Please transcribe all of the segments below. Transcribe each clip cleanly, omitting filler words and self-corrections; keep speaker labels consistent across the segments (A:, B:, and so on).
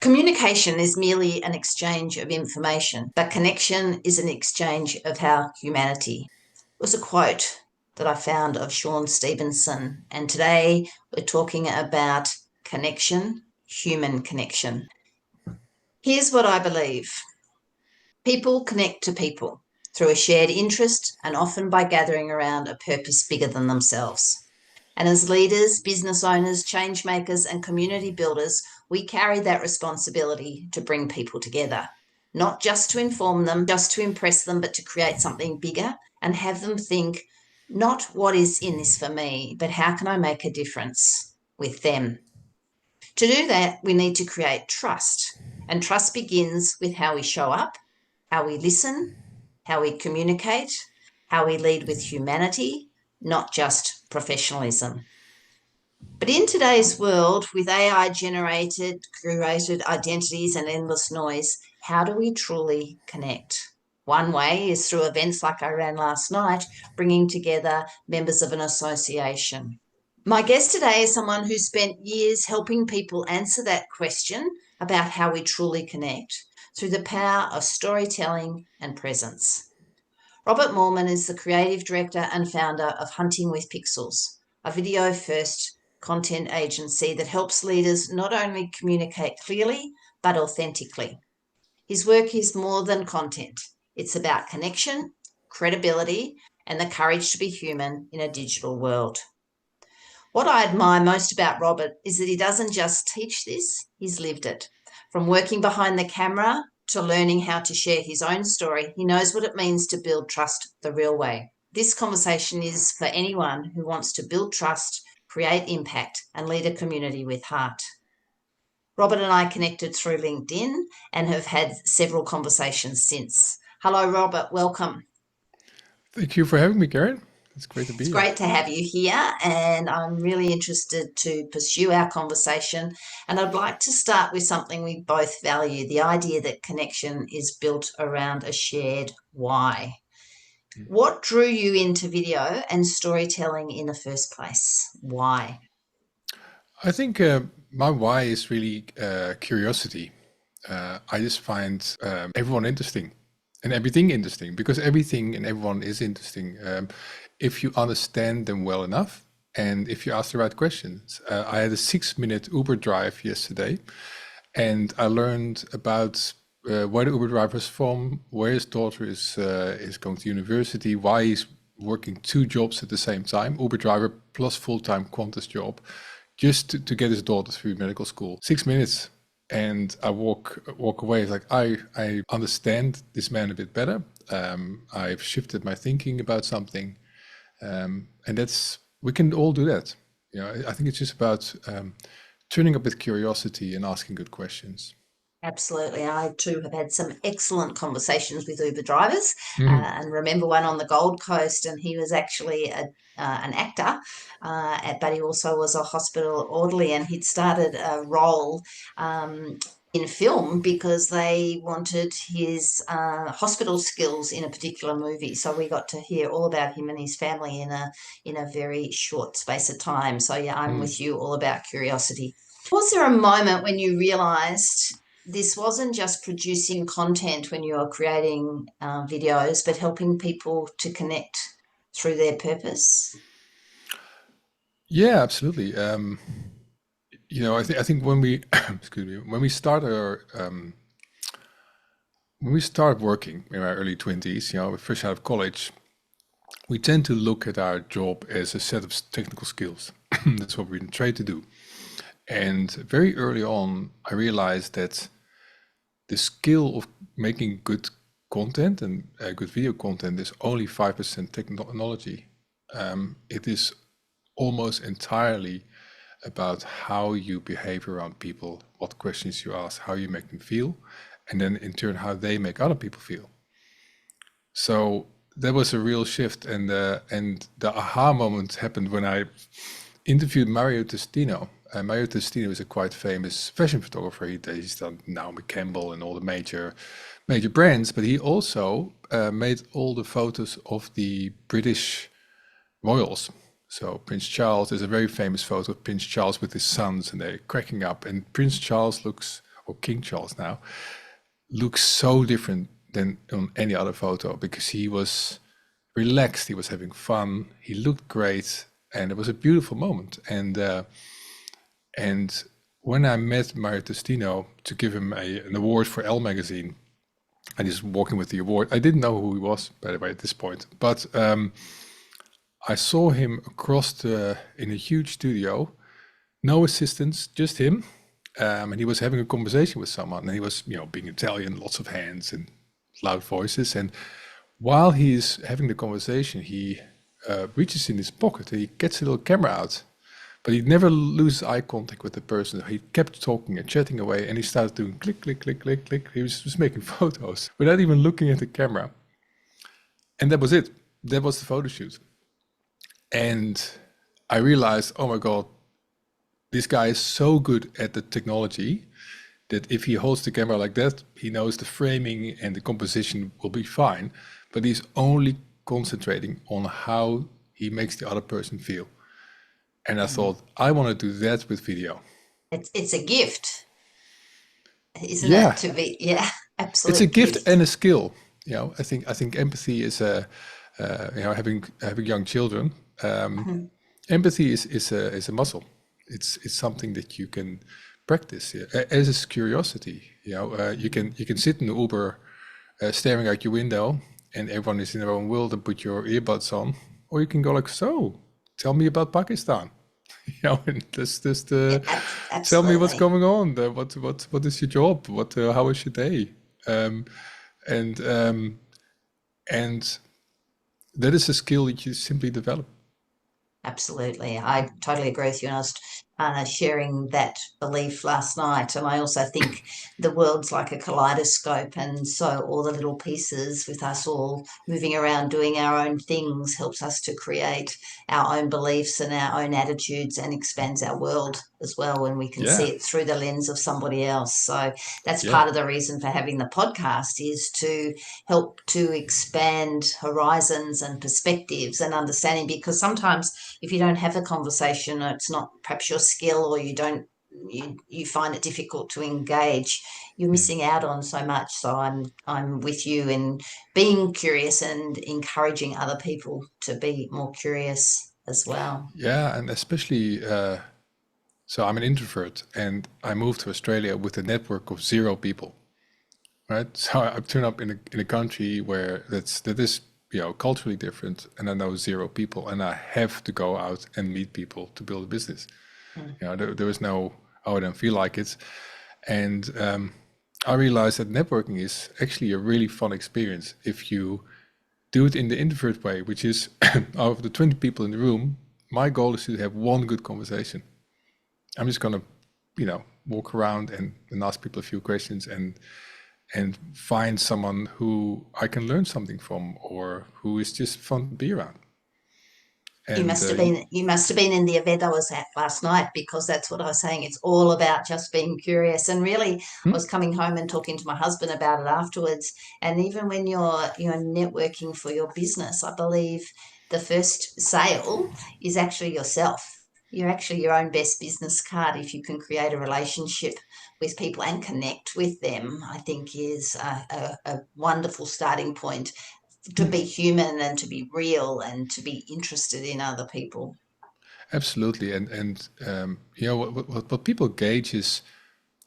A: Communication is merely an exchange of information, but connection is an exchange of our humanity. It was a quote that I found of Sean Stevenson, and today we're talking about connection, human connection. Here's what I believe. People connect to people through a shared interest and often by gathering around a purpose bigger than themselves. And as leaders, business owners, change makers, and community builders, we carry that responsibility to bring people together, not just to inform them, just to impress them, but to create something bigger and have them think, not what is in this for me, but how can I make a difference with them? To do that, we need to create trust. And trust begins with how we show up, how we listen, how we communicate, how we lead with humanity, not just professionalism. But in today's world, with AI generated, curated identities and endless noise, how do we truly connect? One way is through events like I ran last night, bringing together members of an association. My guest today is someone who spent years helping people answer that question about how we truly connect through the power of storytelling and presence. Robert Moorman is the creative director and founder of Hunting with Pixels, a video-first content agency that helps leaders not only communicate clearly, but authentically. His work is more than content. It's about connection, credibility, and the courage to be human in a digital world. What I admire most about Robert is that he doesn't just teach this, he's lived it. From working behind the camera to learning how to share his own story, he knows what it means to build trust the real way. This conversation is for anyone who wants to build trust, create impact, and lead a community with heart. Robert and I connected through LinkedIn and have had several conversations since. Hello, Robert. Welcome.
B: Thank you for having me, Kerryn. It's great to be
A: It's
B: here.
A: great to have you here, and I'm really interested to pursue our conversation. And I'd like to start with something we both value, the idea that connection is built around a shared why. What drew you into video and storytelling in the first place? Why?
B: I think my why is really curiosity. I just find everyone interesting and everything interesting because everything and everyone is interesting if you understand them well enough and if you ask the right questions. I had a 6-minute Uber drive yesterday and I learned about where the Uber driver is from, where his daughter is going to university, why he's working 2 jobs at the same time, Uber driver plus full-time Qantas job, just to get his daughter through medical school. 6 minutes. And I walk away. It's like, I understand this man a bit better. I've shifted my thinking about something. And we can all do that. You know, I think it's just about turning up with curiosity and asking good questions.
A: Absolutely. I too have had some excellent conversations with Uber drivers and remember one on the Gold Coast, and he was actually an actor, but he also was a hospital orderly, and he'd started a role in film because they wanted his hospital skills in a particular movie. So we got to hear all about him and his family in a very short space of time. So yeah, I'm with you all about curiosity. Was there a moment when you realized this wasn't just producing content when you were creating videos, but helping people to connect through their purpose?
B: Yeah, absolutely. You know, I think when we excuse me, when we start working in our early 20s, you know, fresh out of college, we tend to look at our job as a set of technical skills. That's what we're trained to do. And very early on, I realized that the skill of making good content and good video content is only 5% technology. It is almost entirely about how you behave around people, what questions you ask, how you make them feel, and then in turn how they make other people feel. So that was a real shift, and the aha moment happened when I interviewed Mario Testino. Mario Testino is a quite famous fashion photographer. He's done Naomi Campbell and all the major brands, but he also made all the photos of the British royals. So Prince Charles, there's a very famous photo of Prince Charles with his sons, and they're cracking up. And Prince Charles looks or King Charles now, looks so different than on any other photo because he was relaxed, he was having fun, he looked great, and it was a beautiful moment. And when I met Mario Testino to give him an award for Elle magazine, and he's walking with the award, I didn't know who he was, by the way, at this point, but I saw him in a huge studio, no assistants, just him. And he was having a conversation with someone, and he was, being Italian, lots of hands and loud voices. And while he's having the conversation, he reaches in his pocket and he gets a little camera out, but he never loses eye contact with the person. He kept talking and chatting away, and he started doing click, click, click, click, click. He was just making photos without even looking at the camera. And that was it. That was the photo shoot. And I realized, oh my God, this guy is so good at the technology that if he holds the camera like that, he knows the framing and the composition will be fine, but he's only concentrating on how he makes the other person feel. And I thought, I want to do that with video.
A: It's a gift, isn't
B: Yeah,
A: it? To be, yeah,
B: it's a
A: absolute
B: gift
A: gift.
B: and a skill. I think empathy is having young children. Empathy is a muscle. It's something that you can practice, as is curiosity. You can sit in the Uber, staring out your window, and everyone is in their own world, and put your earbuds on, or you can go like, so, tell me about Pakistan. And just tell me what's
A: Absolutely.
B: going on. What is your job? How is your day? Um, and and that is a skill that you simply develop.
A: Absolutely. I totally agree with you. And I was sharing that belief last night. And I also think the world's like a kaleidoscope. And so all the little pieces with us all moving around doing our own things helps us to create our own beliefs and our own attitudes and expands our world as well when we can see
B: Yeah,
A: it through the lens of somebody else. So that's
B: yeah,
A: part of the reason for having the podcast is to help to expand horizons and perspectives and understanding, because sometimes if you don't have a conversation, it's not perhaps your skill, or you find it difficult to engage, you're missing out on so much. So I'm with you in being curious and encouraging other people to be more curious as well.
B: yeah, and especially. So I'm an introvert, and I moved to Australia with a network of 0 people. Right, so I turn up in a country where that is culturally different, and I know 0 people, and I have to go out and meet people to build a business.
A: Mm.
B: There was no, oh, I don't feel like it, and I realized that networking is actually a really fun experience if you do it in the introvert way, which is out of the 20 people in the room, my goal is to have one good conversation. I'm just gonna, walk around and ask people a few questions and find someone who I can learn something from, or who is just fun to be around. And
A: You must have been in the event I was at last night, because that's what I was saying. It's all about just being curious. And really, I was coming home and talking to my husband about it afterwards. And even when you're networking for your business, I believe the first sale is actually yourself. You're actually your own best business card if you can create a relationship with people and connect with them. I think is a wonderful starting point to be human and to be real and to be interested in other people.
B: absolutely, and what people gauge is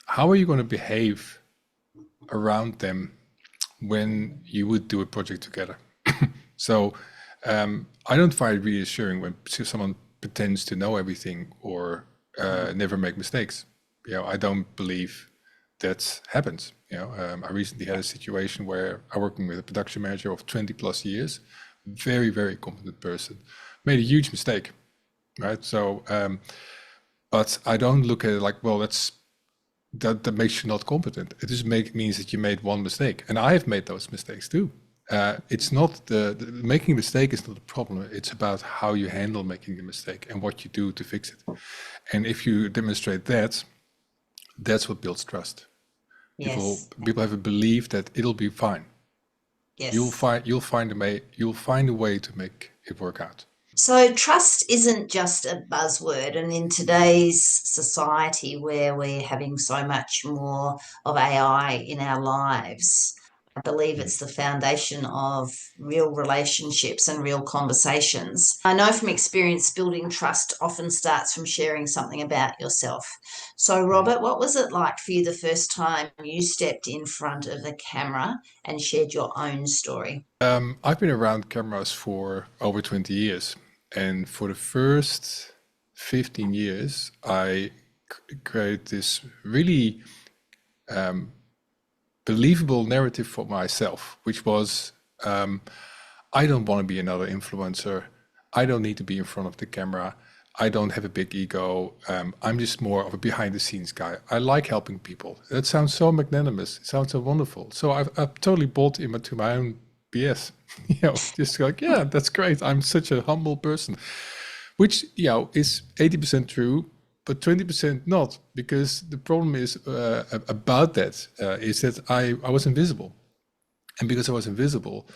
B: how are you going to behave around them when you would do a project together. So I don't find it reassuring when someone pretends to know everything or never make mistakes. I don't believe that happens. I recently had a situation where I'm working with a production manager of 20 plus years, very, very competent person, made a huge mistake, right? So, but I don't look at it like, well, that makes you not competent. It just means that you made one mistake, and I have made those mistakes too. It's not the making a mistake is not the problem. It's about how you handle making the mistake and what you do to fix it. And if you demonstrate that, that's what builds trust. People
A: Yes,
B: people have a belief that it'll be fine.
A: yes.
B: You'll find a way to make it work out.
A: So, trust isn't just a buzzword. And in today's society where we're having so much more of AI in our lives, I believe
B: Mm.
A: it's the foundation of real relationships and real conversations. I know from experience, building trust often starts from sharing something about yourself. So,
B: Mhm.
A: Robert, what was it like for you the first time you stepped in front of the camera and shared your own story?
B: I've been around cameras for over 20 years, and for the first 15 years, I created this really believable narrative for myself, which was I don't want to be another influencer. I don't need to be in front of the camera. I don't have a big ego. I'm just more of a behind the scenes guy. I like helping people. That sounds so magnanimous. It sounds so wonderful. So I've totally bought into my own BS. Just like, yeah, that's great. I'm such a humble person, which, is 80% true, but 20% not. Because the problem is about that is that I was invisible. And because I was invisible,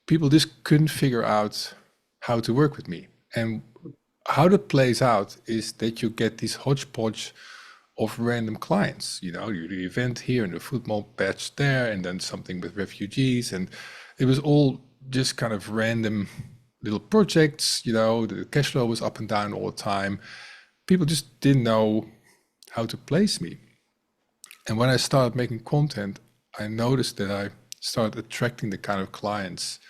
B: people just couldn't figure out how to work with me. And how that plays out is that you get these hodgepodge of random clients. You do the event here and the football patch there, and then something with refugees. And it was all just kind of random little projects. The cash flow was up and down all the time. People just didn't know how to place me. And when I started making content, I noticed that I started attracting the kind of clients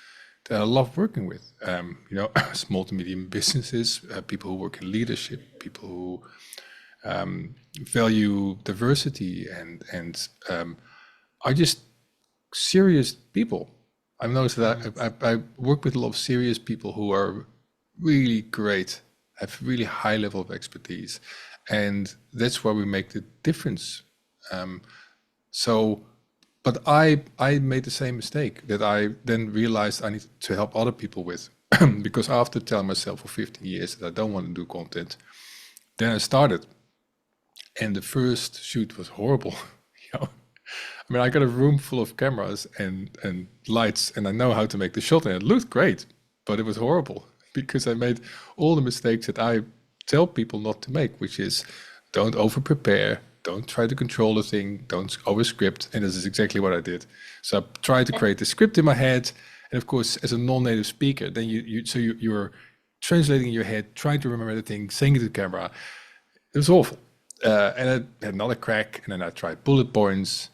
B: that I love working with. Small to medium businesses, people who work in leadership, people who value diversity and are just serious people. I've noticed that I work with a lot of serious people who are really great, have really high level of expertise, and that's where we make the difference. So, but I made the same mistake that I then realized I need to help other people with, because after telling myself for 15 years that I don't want to do content, then I started, and the first shoot was horrible. you know, I mean, I got a room full of cameras and lights, and I know how to make the shot, and it looked great, but it was horrible because I made all the mistakes that I tell people not to make, which is don't over prepare, don't try to control the thing, don't over script, and this is exactly what I did. So I tried to create the script in my head, and of course, as a non-native speaker, then you're translating in your head, trying to remember the thing, saying it to the camera. It was awful. And I had another crack, and then I tried bullet points,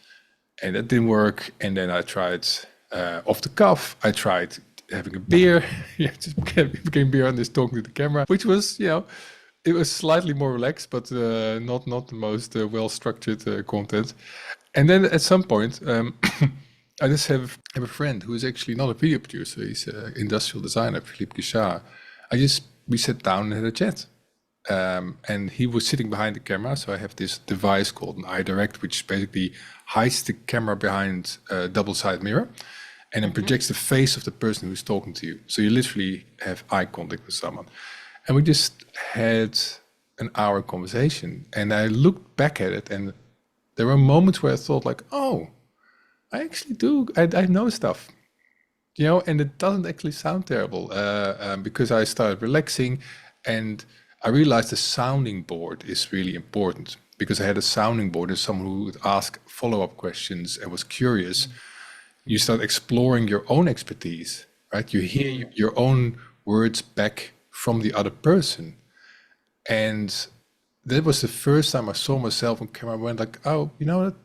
B: and that didn't work. And then I tried off the cuff. I tried having a beer. Yeah, just became beer and just talking to the camera, which was, it was slightly more relaxed, but not the most well structured content. And then at some point, I just have a friend who is actually not a video producer. He's an industrial designer, Philippe Guichard. We sat down and had a chat. And he was sitting behind the camera. So I have this device called an eye direct, which basically hides the camera behind a double-sided mirror and then projects the face of the person who's talking to you. So you literally have eye contact with someone. And we just had an hour conversation. And I looked back at it, and there were moments where I thought like, oh, I actually do. I know stuff. And it doesn't actually sound terrible because I started relaxing, and I realized the sounding board is really important because I had a sounding board as someone who would ask follow-up questions and was curious. You start exploring your own expertise, right? You hear your own words back from the other person. And that was the first time I saw myself on camera. I went like, oh,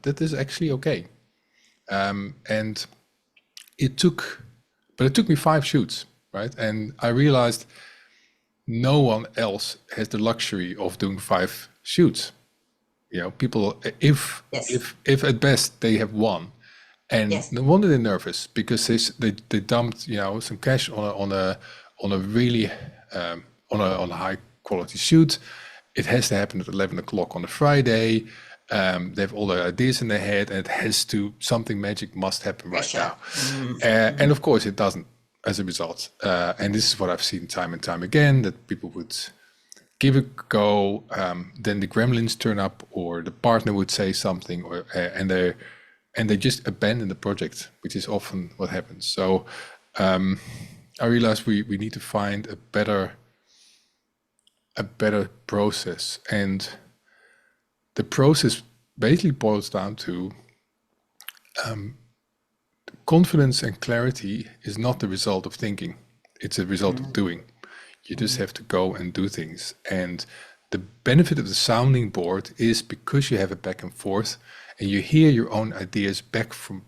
B: that is actually okay. And it took me 5 shoots, right? And I realized no one else has the luxury of doing 5 shoots. People, if
A: Yes.
B: if at best they have one, and
A: Yes.
B: no wonder they're nervous because they dumped some cash on a really on a high quality shoot. It has to happen at 11 o'clock on a Friday. They have all their ideas in their head, and it has to something magic must happen right
A: Pressure.
B: now. And of course, it doesn't as a result. And this is what I've seen time and time again, that people would give a go, then the gremlins turn up, or the partner would say something, or and they just abandon the project, which is often what happens. So I realized we need to find a better a better process. And the process basically boils down to confidence and clarity is not the result of thinking. It's a result of doing. You just have to go and do things. And the benefit of the sounding board is because you have it back and forth and you hear your own ideas back from,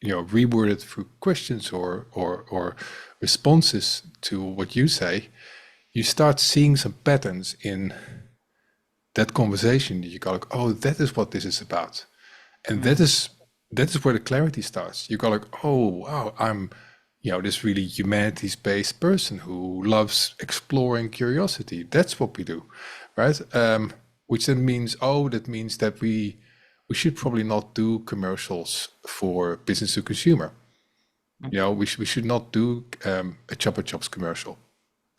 B: reworded through questions or responses to what you say, you start seeing some patterns in that conversation. You go like, oh, that is what this is about. And that is where the clarity starts. You go like, oh, wow, I'm, this really humanities-based person who loves exploring curiosity. That's what we do, right? Which then means, that we should probably not do commercials for business to consumer. We should not do a Chopper Chops commercial.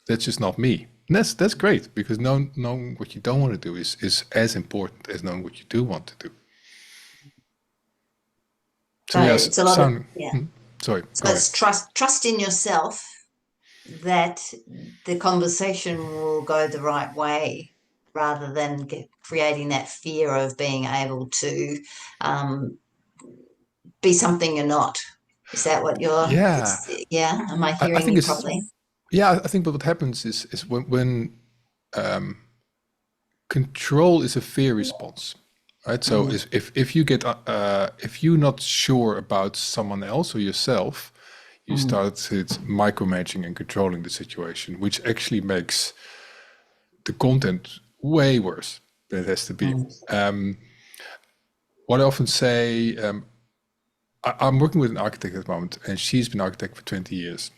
B: That's just not me. And that's great, because knowing what you don't want to do is as important as knowing what you do want to do.
A: So yes, it's a lot of
B: Sorry.
A: So it's trust in yourself that the conversation will go the right way, rather than creating that fear of being able to be something you're not. Is that what you're?
B: Yeah.
A: Yeah. Am I
B: I
A: hearing
B: think
A: you
B: it's
A: properly?
B: yeah. I think what happens is when control is a fear response, right? So if you get if you're not sure about someone else or yourself, you start micromanaging and controlling the situation, which actually makes the content way worse than it has to be. What I often say, I'm working with an architect at the moment, and she's been an architect for 20 years.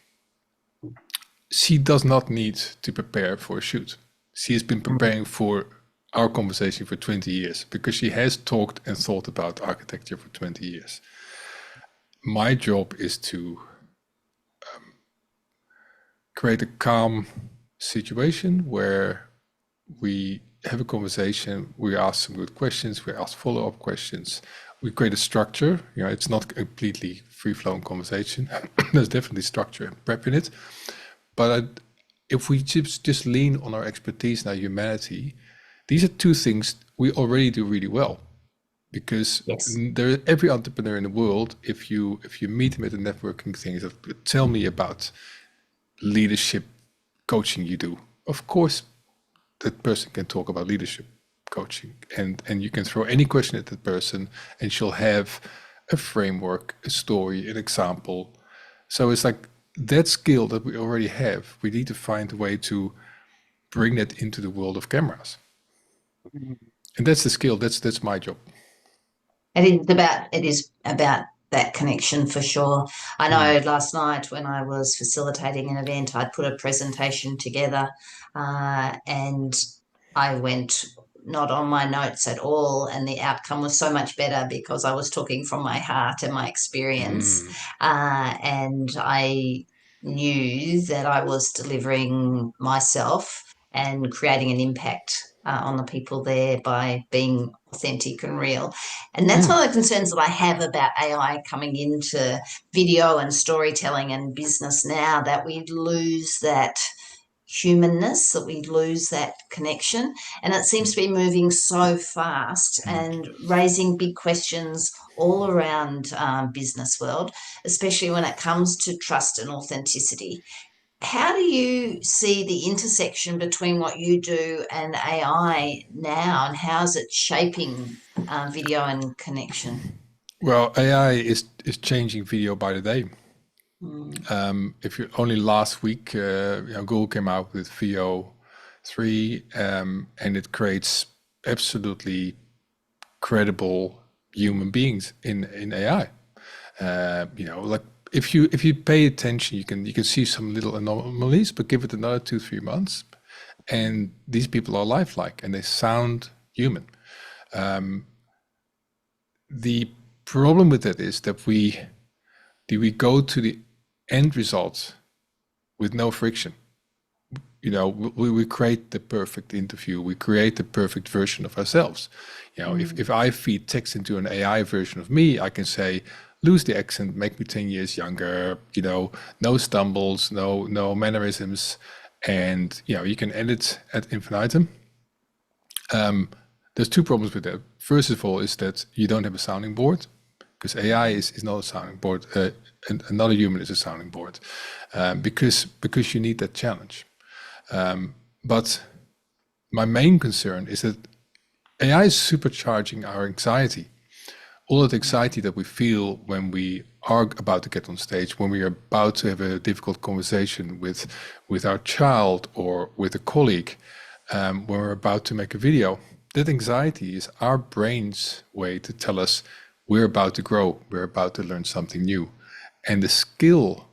B: She does not need to prepare for a shoot. She has been preparing for our conversation for 20 years because she has talked and thought about architecture for 20 years. My job is to create a calm situation where we have a conversation, we ask some good questions, we ask follow-up questions, we create a structure. It's not a completely free-flowing conversation. There's definitely structure and prep in it. But if we just lean on our expertise and our humanity, these are two things we already do really well. Because every entrepreneur in the world, if you meet him at a networking thing, tell me about leadership coaching you do. Of course, that person can talk about leadership coaching, and you can throw any question at that person, and she'll have a framework, a story, an example. So it's like that skill that we already have. We need to find a way to bring that into the world of cameras, and that's the skill. That's my job.
A: It is about that connection for sure. I know last night when I was facilitating an event, I'd put a presentation together, and I went not on my notes at all, and the outcome was so much better because I was talking from my heart and my experience, and I knew that I was delivering myself and creating an impact on the people there by being authentic and real. And that's one of the concerns that I have about AI coming into video and storytelling and business now, that we lose that humanness, that we lose that connection. And it seems to be moving so fast and raising big questions all around business world, especially when it comes to trust and authenticity. How do you see the intersection between what you do and AI now, and how is it shaping video and connection?
B: Well, AI is changing video by the day. If you only last week, Google came out with Veo 3, and it creates absolutely credible human beings in AI. Like if you pay attention, you can see some little anomalies, but give it another 2-3 months, and these people are lifelike and they sound human. The problem with that is that we go to the end result with no friction. We create the perfect interview, we create the perfect version of ourselves. If I feed text into an AI version of me, I can say, lose the accent, make me 10 years younger, no stumbles, no mannerisms, and you can edit ad infinitum. There's two problems with that. First of all, is that you don't have a sounding board, because AI is not a sounding board. And another human is a sounding board, because you need that challenge. But my main concern is that AI is supercharging our anxiety. All that anxiety that we feel when we are about to get on stage, when we are about to have a difficult conversation with our child or with a colleague, when we're about to make a video, that anxiety is our brain's way to tell us we're about to grow, we're about to learn something new. And the skill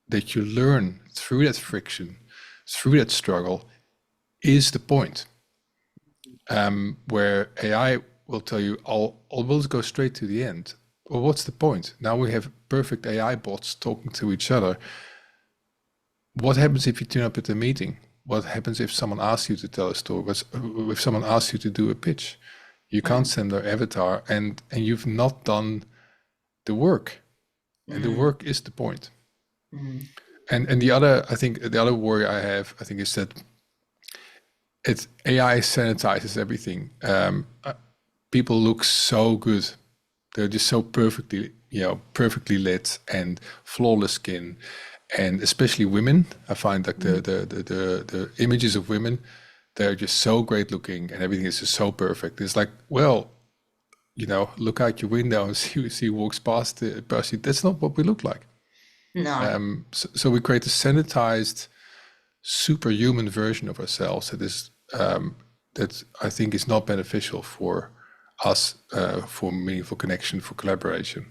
B: that you learn through that friction, through that struggle, is the point. Where AI will tell you, we'll go straight to the end. Well, what's the point? Now we have perfect AI bots talking to each other. What happens if you turn up at the meeting? What happens if someone asks you to tell a story? If someone asks you to do a pitch? You can't send their avatar, and you've not done the work. And the work is the point. And the other, I think, the other worry I have, I think, is that AI sanitizes everything. People look so good; they're just so perfectly lit and flawless skin, and especially women. I find like the images of women, they're just so great looking, and everything is just so perfect. It's like, well, look out your window and see who walks past you. That's not what we look like.
A: No.
B: So we create a sanitized, superhuman version of ourselves that is that I think is not beneficial for us, for meaningful connection, for collaboration.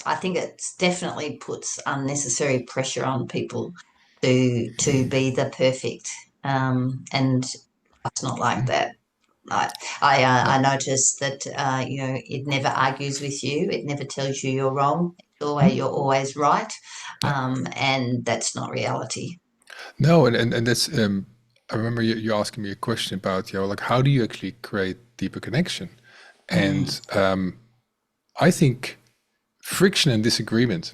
A: I think it definitely puts unnecessary pressure on people to be the perfect, and it's not like that. I
B: No.
A: noticed that it never argues with you. It never tells you you're wrong.
B: Hmm?
A: You're always right,
B: Yeah.
A: and that's not reality.
B: No, and that's I remember you asking me a question about like how do you actually create deeper connection,
A: Mm,
B: and I think friction and disagreement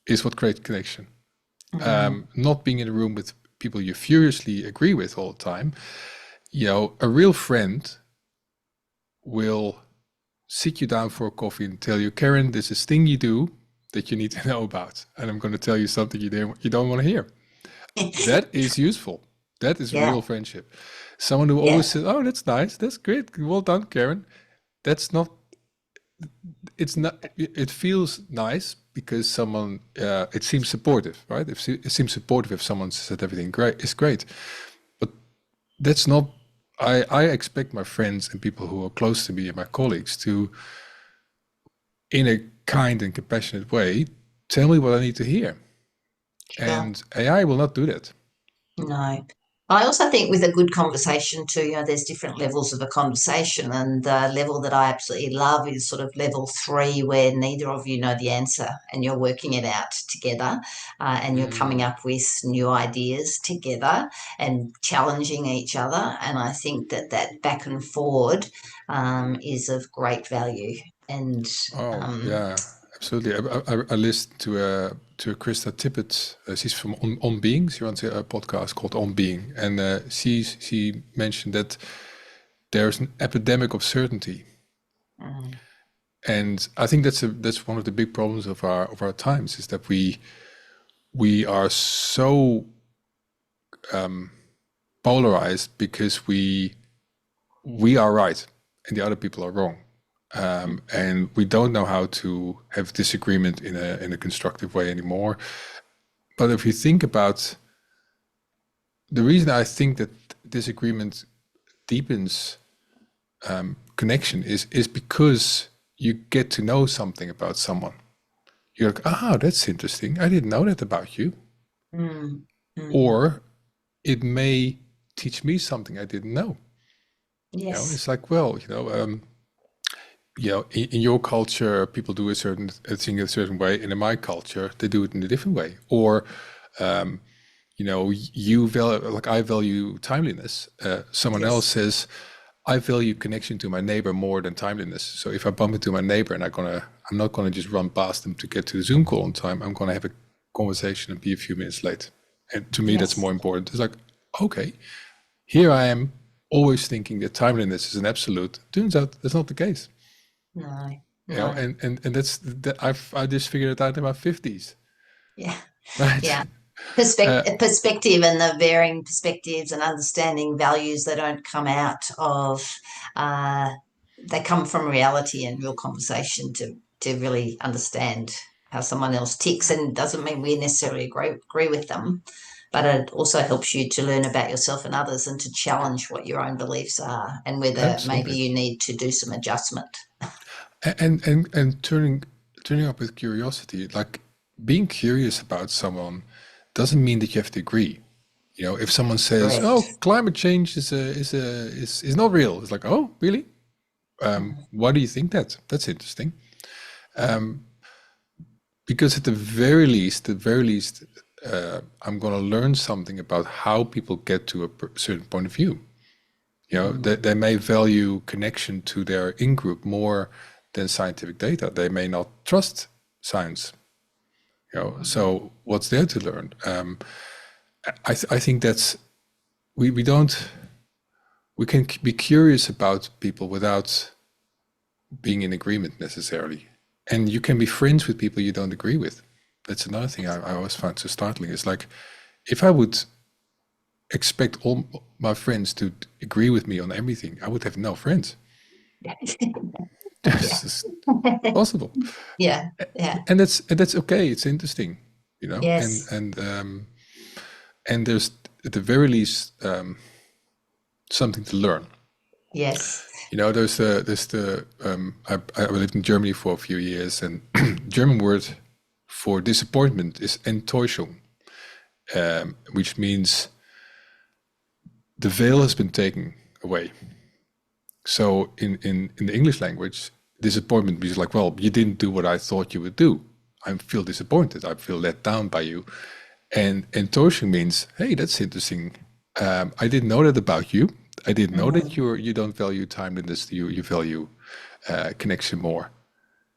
B: is what creates connection.
A: mm,
B: Not being in a room with people you furiously agree with all the time. A real friend will sit you down for a coffee and tell you, Kerryn, there's this thing you do that you need to know about, and I'm going to tell you something you don't want to hear. That is useful. That is
A: yeah,
B: real friendship. Someone who
A: yeah,
B: always says, "Oh, that's nice. That's great. Well done, Kerryn." That's not. It's not. It feels nice because someone. It seems supportive, right? It seems supportive if someone said everything great is great, but that's not. I expect my friends and people who are close to me and my colleagues to, in a kind and compassionate way, tell me what I need to hear.
A: sure.
B: And AI will not do that.
A: No. I also think with a good conversation too, there's different levels of a conversation, and the level that I absolutely love is sort of level 3, where neither of you know the answer and you're working it out together, and you're coming
B: Mm.
A: up with new ideas together and challenging each other. And I think that back and forward is of great value. And
B: Oh
A: um,
B: yeah, absolutely. I listened to Krista Tippett. She's from On Being. She runs a podcast called On Being, and she mentioned that there's an epidemic of certainty,
A: mm,
B: and I think that's one of the big problems of our times is that we are so polarized because we are right and the other people are wrong. And we don't know how to have disagreement in a constructive way anymore. But if you think about the reason I think that disagreement deepens connection is because you get to know something about someone. You're like, that's interesting. I didn't know that about you.
A: mm, mm,
B: Or it may teach me something I didn't know.
A: yes,
B: It's like, well, in your culture, people do a certain thing a certain way, and in my culture, they do it in a different way. Or, you value, like I value timeliness. Someone else
A: yes.
B: says, I value connection to my neighbor more than timeliness. So if I bump into my neighbor and I'm not gonna just run past them to get to the Zoom call on time. I'm gonna have a conversation and be a few minutes late. And to me, that's
A: Yes.
B: more important. It's like, okay, here I am always thinking that timeliness is an absolute. Turns out that's not the case.
A: No.
B: You know,
A: No.
B: and that's that I just figured it out in my 50s,
A: Yeah.
B: right?
A: Yeah. Perspective and the varying perspectives and understanding values, they don't come out of uh, they come from reality and real conversation to really understand how someone else ticks, and it doesn't mean we necessarily agree with them, but it also helps you to learn about yourself and others and to challenge what your own beliefs are and whether maybe
B: Absolutely.
A: you need to do some adjustment.
B: And turning up with curiosity, like being curious about someone doesn't mean that you have to agree. You know, if someone says, "Oh,
A: Correct.
B: climate change is not real," it's like, "Oh, really? Why do you think that? That's interesting." Because at the very least, I'm going to learn something about how people get to a certain point of view. You know,
A: Mm.
B: they may value connection to their in-group more than scientific data. They may not trust science. You know, so what's there to learn? I think that's we don't we can be curious about people without being in agreement necessarily, and you can be friends with people you don't agree with. That's another thing I always find so startling. It's like if I would expect all my friends to agree with me on everything, I would have no friends.
A: Yeah.
B: This is possible,
A: Yeah. Yeah.
B: and that's okay. It's interesting, you know,
A: Yes.
B: and there's at the very least something to learn.
A: Yes.
B: You know, I lived in Germany for a few years, and German word for disappointment is Enttäuschung, which means the veil has been taken away. So in the English language, disappointment means like, well, you didn't do what I thought you would do. I feel disappointed. I feel let down by you. And Enttäuschung means, hey, that's interesting. I didn't know that about you. I didn't know that
A: Mm.
B: you don't value timeliness. You value connection more.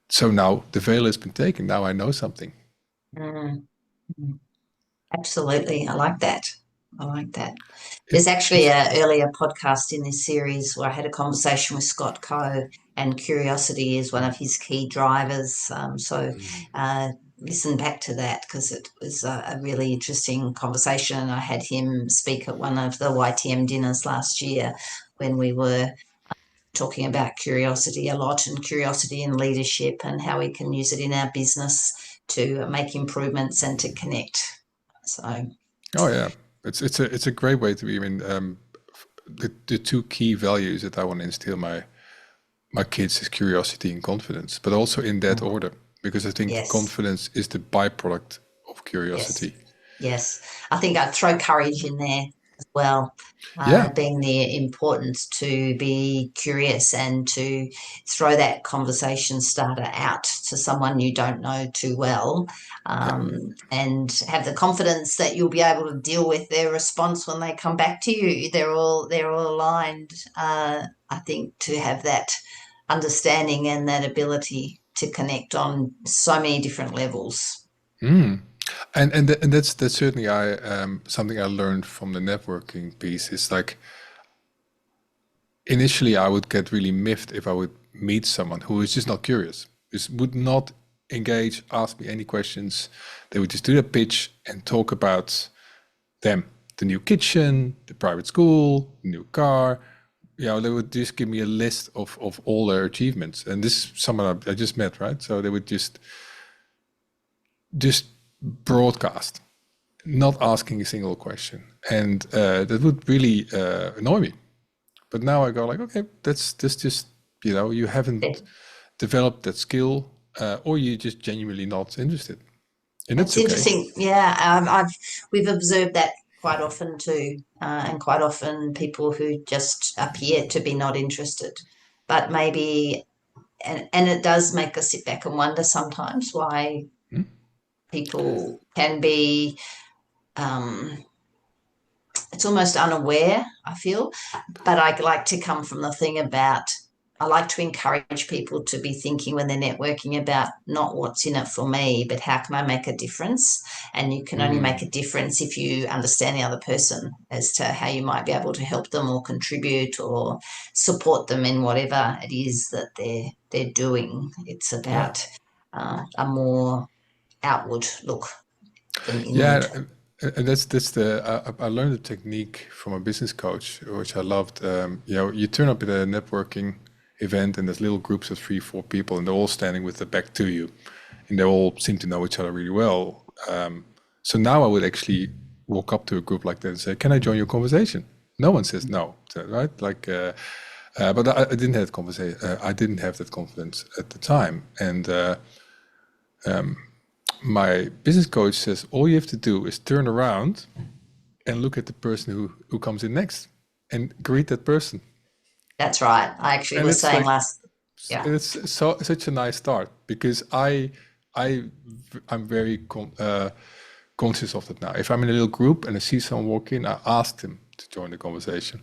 B: So now the veil has been taken. Now I know something.
A: Mm. Mm. Absolutely. I like that. I like that.
B: It,
A: There's actually
B: it's
A: an earlier podcast in this series where I had a conversation with Scott Coe, and curiosity is one of his key drivers. Uh, listen back to that because it was a really interesting conversation. I had him speak at one of the YTM dinners last year when we were talking about curiosity a lot and curiosity in leadership and how we can use it in our business to make improvements and to connect. So,
B: oh yeah, it's a great way to be. I mean, the two key values that I want to instill my kids is curiosity and confidence, but also in that order, because I think
A: yes,
B: confidence is the byproduct of
A: yes,
B: curiosity.
A: yes. I think I'd throw courage in there as well,
B: Yeah,
A: being the importance to be curious and to throw that conversation starter out to someone you don't know too well,
B: yeah,
A: and have the confidence that you'll be able to deal with their response when they come back to you. They're all aligned. I think to have that understanding and that ability to connect on so many different levels.
B: and that's certainly I something I learned from the networking piece. Is like initially I would get really miffed if I would meet someone who is just not curious, just would not engage, ask me any questions. They would just do the pitch and talk about them, the new kitchen, the private school, the new car. You know, they would just give me a list of all their achievements. And this is someone I just met, right? So they would just broadcast, not asking a single question, and that would really annoy me. But now I go like, okay, that's just you haven't developed that skill, or you're just genuinely not interested, and it's
A: It's
B: okay.
A: interesting. Yeah, we've observed that quite often too, and quite often people who just appear to be not interested, but maybe, and it does make us sit back and wonder sometimes why people can be. Um, it's almost unaware, I feel, but I like to come from the thing about I like to encourage people to be thinking when they're networking about not what's in it for me, but how can I make a difference? And you can only make a difference if you understand the other person as to how you might be able to help them or contribute or support them in whatever it is that they're doing. It's
B: Yeah.
A: about a more outward look than inward.
B: Yeah, and that's the I learned a technique from a business coach, which I loved. You turn up at a networking event, and there's little groups of 3, 4 people, and they're all standing with their back to you, and they all seem to know each other really well. So now I would actually walk up to a group like that and say, "Can I join your conversation?" No one says no, right? But I didn't have that conversation. I didn't have that confidence at the time, and my business coach says all you have to do is turn around and look at the person who comes in next and greet that person.
A: That's right. I actually
B: And
A: was
B: it's
A: saying
B: like
A: last, yeah,
B: it's such a nice start because I I'm very conscious of that now. If I'm in a little group and I see someone walk in, I ask them to join the conversation,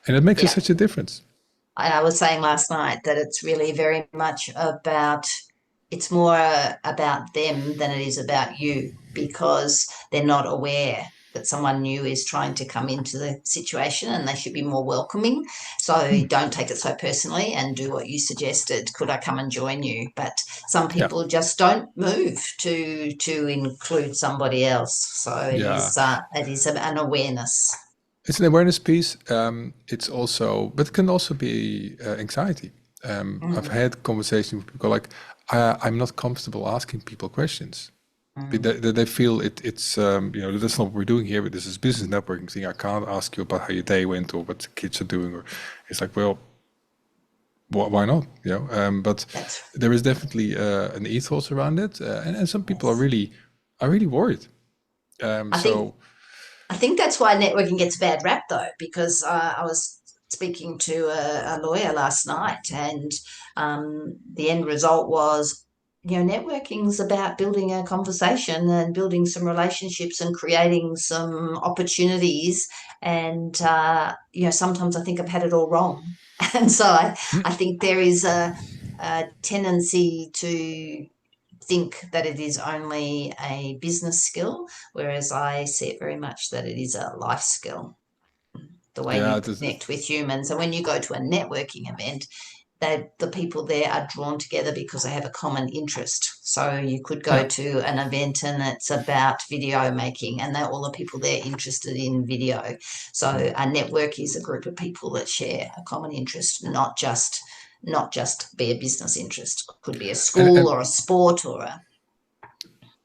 B: and it makes
A: yeah.
B: such a difference.
A: And I was saying last night that it's really very much about, it's more about them than it is about you because they're not aware that someone new is trying to come into the situation and they should be more welcoming. So don't take it so personally and do what you suggested. Could I come and join you? But some
B: Yeah,
A: people just don't move to include somebody else. So
B: yeah.
A: it is an awareness.
B: It's an awareness piece. It's also, but it can also be anxiety. I've
A: Mm,
B: had conversations with people like, I'm not comfortable asking people questions.
A: mm.
B: They feel it's that's not what we're doing here. But this is business networking thing. I can't ask you about how your day went or what the kids are doing. Or it's like, well, why not? But
A: That's
B: there is definitely an ethos around it, and some people
A: yes.
B: are really worried.
A: I think
B: So
A: I think that's why networking gets a bad rap, though, because I was speaking to a lawyer last night, and the end result was, networking's about building a conversation and building some relationships and creating some opportunities. And sometimes I think I've had it all wrong, and so I think there is a tendency to think that it is only a business skill, whereas I see it very much that it is a life skill, the way
B: yeah,
A: you
B: it is,
A: connect with humans. And when you go to a networking event, the people there are drawn together because they have a common interest. So you could
B: yeah.
A: go to an event and it's about video making, and they're all the people there interested in video. So a network is a group of people that share a common interest, not just be a business interest. It could be a school
B: And
A: or a sport or a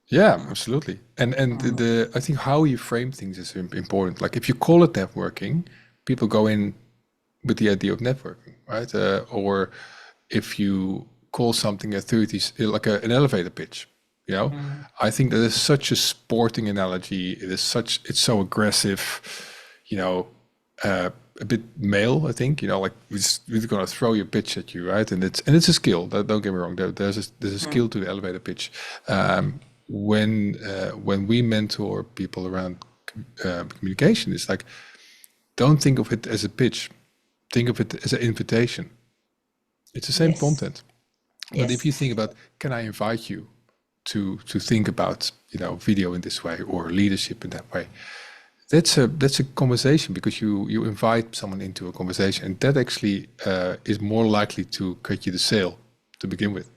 B: yeah, absolutely. And
A: mm,
B: I think how you frame things is important. Like if you call it networking, people go in with the idea of networking, right? Or if you call something a 30s like an elevator pitch, you know,
A: mm,
B: I think that is such a sporting analogy. It's so aggressive, you know, a bit male. I think like we're gonna throw your pitch at you, right? And it's a skill. Don't get me wrong. There's a skill
A: mm,
B: to the elevator pitch. When we mentor people around communication, it's like don't think of it as a pitch. Think of it as an invitation. It's the same
A: yes,
B: content. But if
A: yes.
B: you think about, can I invite you to think about video in this way or leadership in that way? That's a conversation because you invite someone into a conversation, and that actually is more likely to cut you the sale to begin with.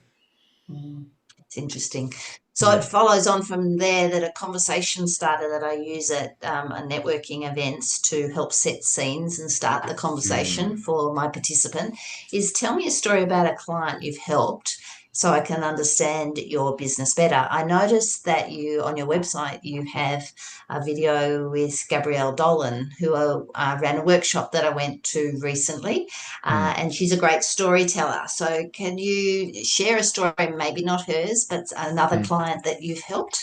A: Mm, it's interesting. So it
B: Mm.
A: follows on from there that a conversation starter that I use at a networking events to help set scenes and start the conversation for my participant is tell me a story about a client you've helped so I can understand your business better. I noticed that you on your website you have a video with Gabrielle Dolan, who ran a workshop that I went to recently,
B: Mm.
A: and she's a great storyteller. So, can you share a story, maybe not hers, but another
B: Mm.
A: client that you've helped?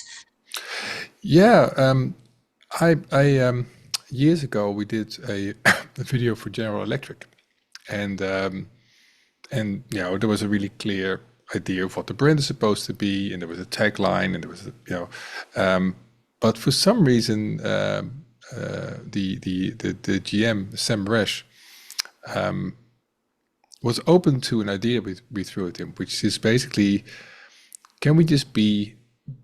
B: Yeah, I years ago we did a, a video for General Electric, and there was a really clear idea of what the brand is supposed to be, and there was a tagline, and there was but for some reason the GM Sam Resch was open to an idea we threw at him, which is basically, can we just be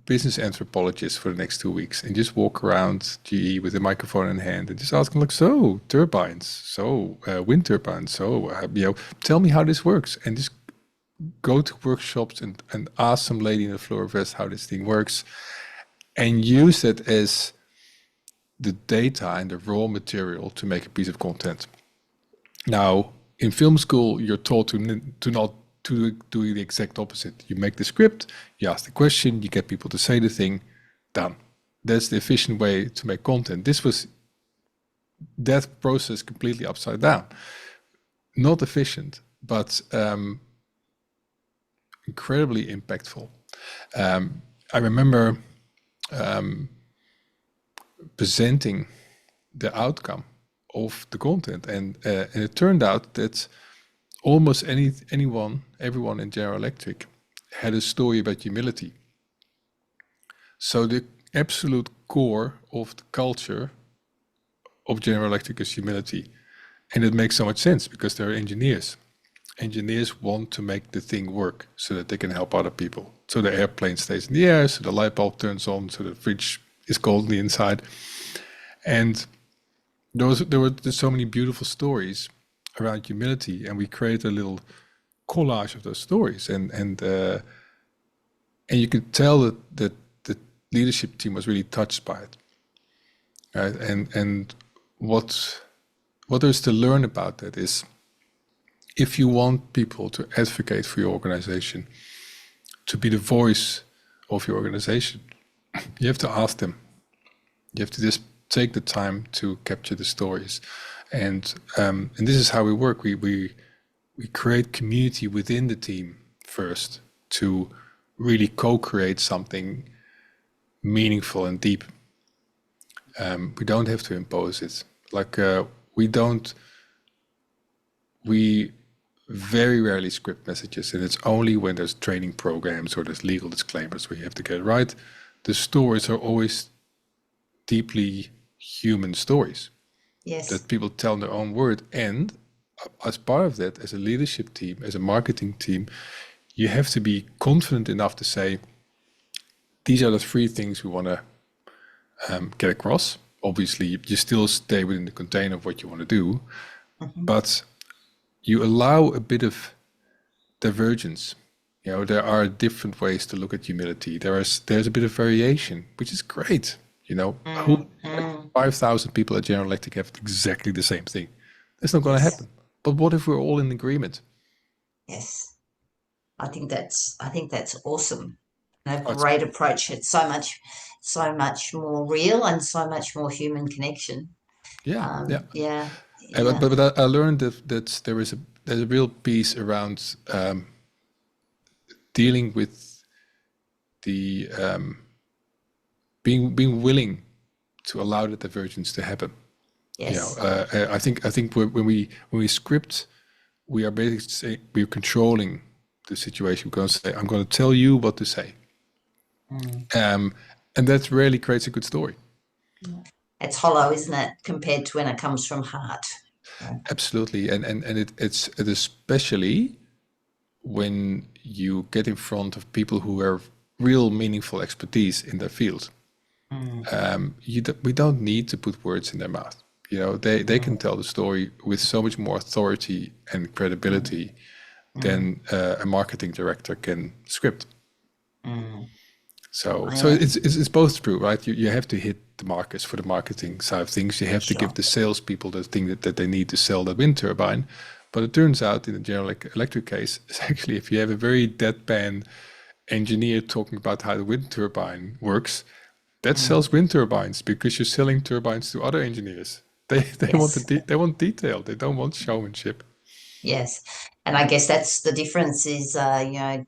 B: business anthropologists for the next 2 weeks and just walk around GE with a microphone in hand and just ask them, like, so turbines, so wind turbines, so tell me how this works, and just go to workshops and ask some lady in the floor vest how this thing works, and use that as the data and the raw material to make a piece of content. Now, in film school, you're taught to not to do the exact opposite. You make the script, you ask the question, you get people to say the thing, done. That's the efficient way to make content. This was that process completely upside down. Not efficient, but incredibly impactful. I remember presenting the outcome of the content, and it turned out that almost everyone in General Electric had a story about humility. So the absolute core of the culture of General Electric is humility, and it makes so much sense because they're engineers. Engineers want to make the thing work so that they can help other people. So the airplane stays in the air, so the light bulb turns on, so the fridge is cold on the inside. And there were so many beautiful stories around humility, and we created a little collage of those stories, and you could tell that the leadership team was really touched by it, right? And what there's to learn about that is, if you want people to advocate for your organization, to be the voice of your organization, you have to ask them. You have to just take the time to capture the stories, and this is how we work. We create community within the team first to really co-create something meaningful and deep. We don't have to impose it. Like we very rarely script messages, and it's only when there's training programs or there's legal disclaimers where you have to get it right. The stories are always deeply human stories.
A: Yes.
B: That people tell in their own word. And as part of that, as a leadership team, as a marketing team, you have to be confident enough to say, these are the 3 things we want to get across. Obviously, you still stay within the container of what you want to do, but you allow a bit of divergence. There are different ways to look at humility. There's a bit of variation, which is great. Who 5,000 people at General Electric have exactly the same thing? That's not going to happen. But what if we're all in agreement?
A: Yes, I think that's awesome. A great approach. It's so much more real and so much more human connection.
B: Yeah, yeah.
A: Yeah.
B: But I learned that there's a real piece around dealing with the being willing to allow the divergence to happen.
A: Yes.
B: I think when we script, we are basically saying we're controlling the situation. We're going to say, I'm going to tell you what to say, and that rarely creates a good story.
A: It's hollow, isn't it, compared to when it comes from heart?
B: Absolutely, and it's especially when you get in front of people who have real meaningful expertise in their field. We don't need to put words in their mouth. They can tell the story with so much more authority and credibility than a marketing director can script. So it's both true, right? You have to hit the markers for the marketing side of things. You have to give the salespeople the thing that they need to sell the wind turbine. But it turns out in the General Electric case, it's actually, if you have a very deadpan engineer talking about how the wind turbine works, that sells wind turbines, because you're selling turbines to other engineers. They want detail. They don't want showmanship.
A: Yes, and I guess that's the difference. Is AI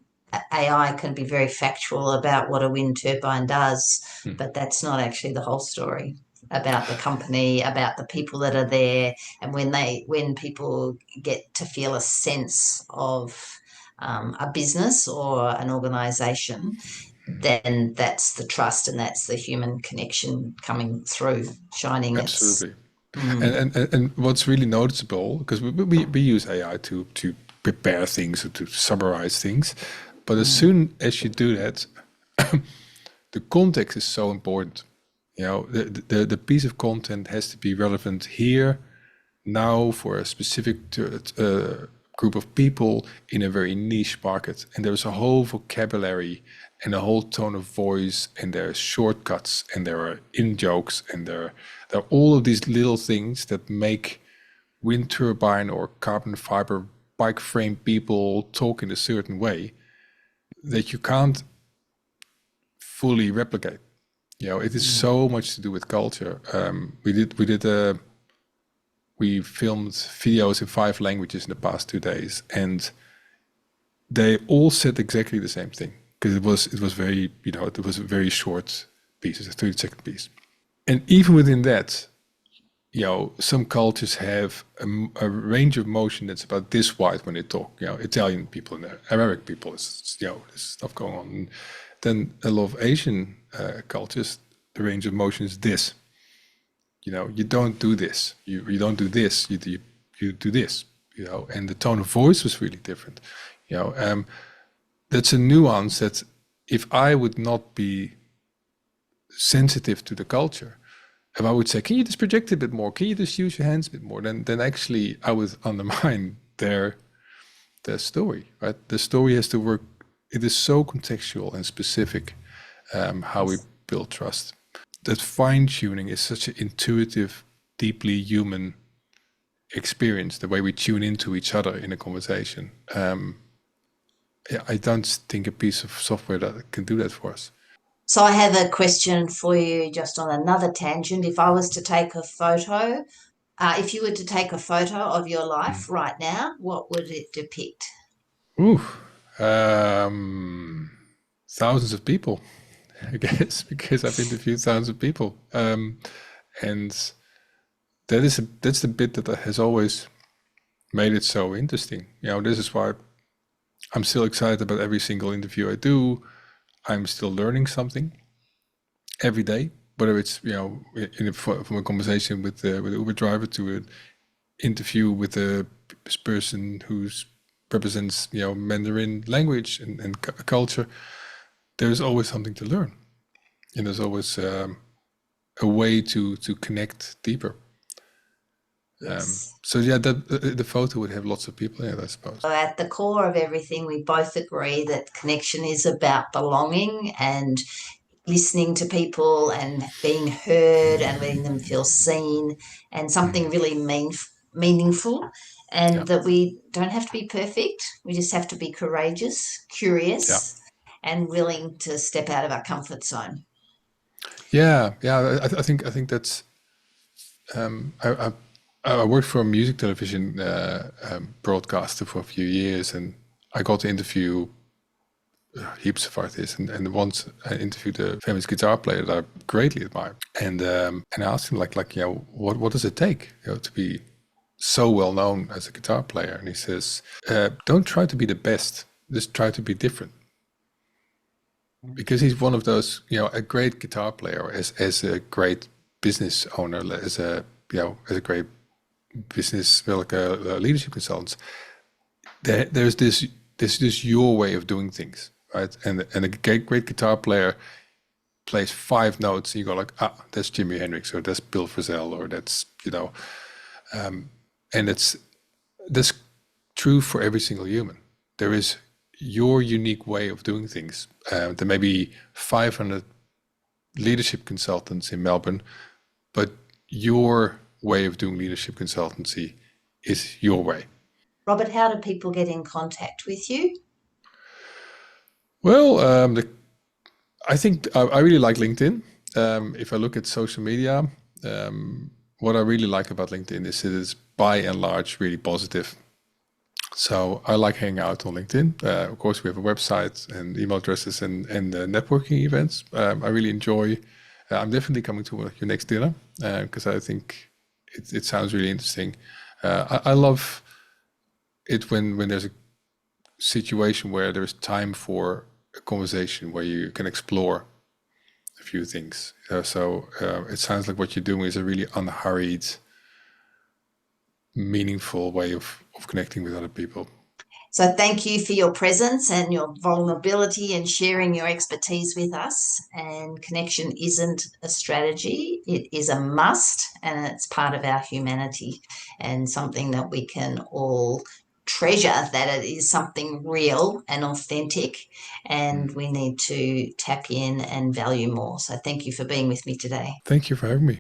A: can be very factual about what a wind turbine does, but that's not actually the whole story about the company, about the people that are there, and when people get to feel a sense of a business or an organization, then that's the trust and that's the human connection coming through, shining.
B: Absolutely. And what's really noticeable, because we use AI to prepare things or to summarize things. But as soon as you do that, the context is so important. The piece of content has to be relevant here, now, for a specific group of people in a very niche market. And there's a whole vocabulary and a whole tone of voice, and there are shortcuts, and there are in-jokes, and there are all of these little things that make wind turbine or carbon fiber bike frame people talk in a certain way that you can't fully replicate. It is so much to do with culture. We filmed videos in 5 languages in the past 2 days, and they all said exactly the same thing, because it was very, it was a very short piece, it's a 30-second piece. And even within that, some cultures have a range of motion that's about this wide when they talk. Italian people and Arabic people, there's stuff going on. And then a lot of Asian cultures, the range of motion is this. You don't do this. You don't do this. You do this. And the tone of voice was really different. That's a nuance that, if I would not be sensitive to the culture, if I would say, can you just project a bit more? Can you just use your hands a bit more? Then actually I would undermine their story, right? The story has to work. It is so contextual and specific, how we build trust. That fine-tuning is such an intuitive, deeply human experience, the way we tune into each other in a conversation. I don't think a piece of software that can do that for us.
A: So I have a question for you, just on another tangent. If I was to take a photo, if you were to take a photo of your life right now, what would it depict?
B: Ooh, thousands of people, I guess, because I've interviewed thousands of people, and that's the bit that has always made it so interesting. This is why I'm still excited about every single interview I do. I'm still learning something every day, whether it's from a conversation with the Uber driver to an interview with a person who represents Mandarin language and culture. There's always something to learn, and there's always a way to connect deeper.
A: Yes.
B: So yeah, the photo would have lots of people in it, I suppose.
A: So at the core of everything, we both agree that connection is about belonging and listening to people and being heard and letting them feel seen, and something really meaningful, and that we don't have to be perfect. We just have to be courageous, curious, and willing to step out of our comfort zone.
B: Yeah. I think that's. I worked for a music television broadcaster for a few years, and I got to interview heaps of artists. And once I interviewed a famous guitar player that I greatly admire, and I asked him what does it take to be so well known as a guitar player? And he says, don't try to be the best, just try to be different. Because he's one of those, a great guitar player, as a great business owner, as a great business, like a leadership consultant. There's this your way of doing things, right? And a great guitar player plays 5 notes, and you go like, that's Jimi Hendrix, or that's Bill Frisell, or that's and that's true for every single human. There is your unique way of doing things. There may be 500 leadership consultants in Melbourne, but your way of doing leadership consultancy is your way.
A: Robert, how do people get in contact with you?
B: Well, I think I really like LinkedIn. If I look at social media, what I really like about LinkedIn is it is by and large really positive. So I like hanging out on LinkedIn. Of course, we have a website and email addresses and networking events. I really enjoy. I'm definitely coming to your next dinner because I think it sounds really interesting. I love it when there's a situation where there's time for a conversation where you can explore a few things. So it sounds like what you're doing is a really unhurried, meaningful way of connecting with other people.
A: So thank you for your presence and your vulnerability and sharing your expertise with us. And connection isn't a strategy, it is a must, and it's part of our humanity and something that we can all treasure, that it is something real and authentic, and we need to tap in and value more. So thank you for being with me today.
B: Thank you for having me.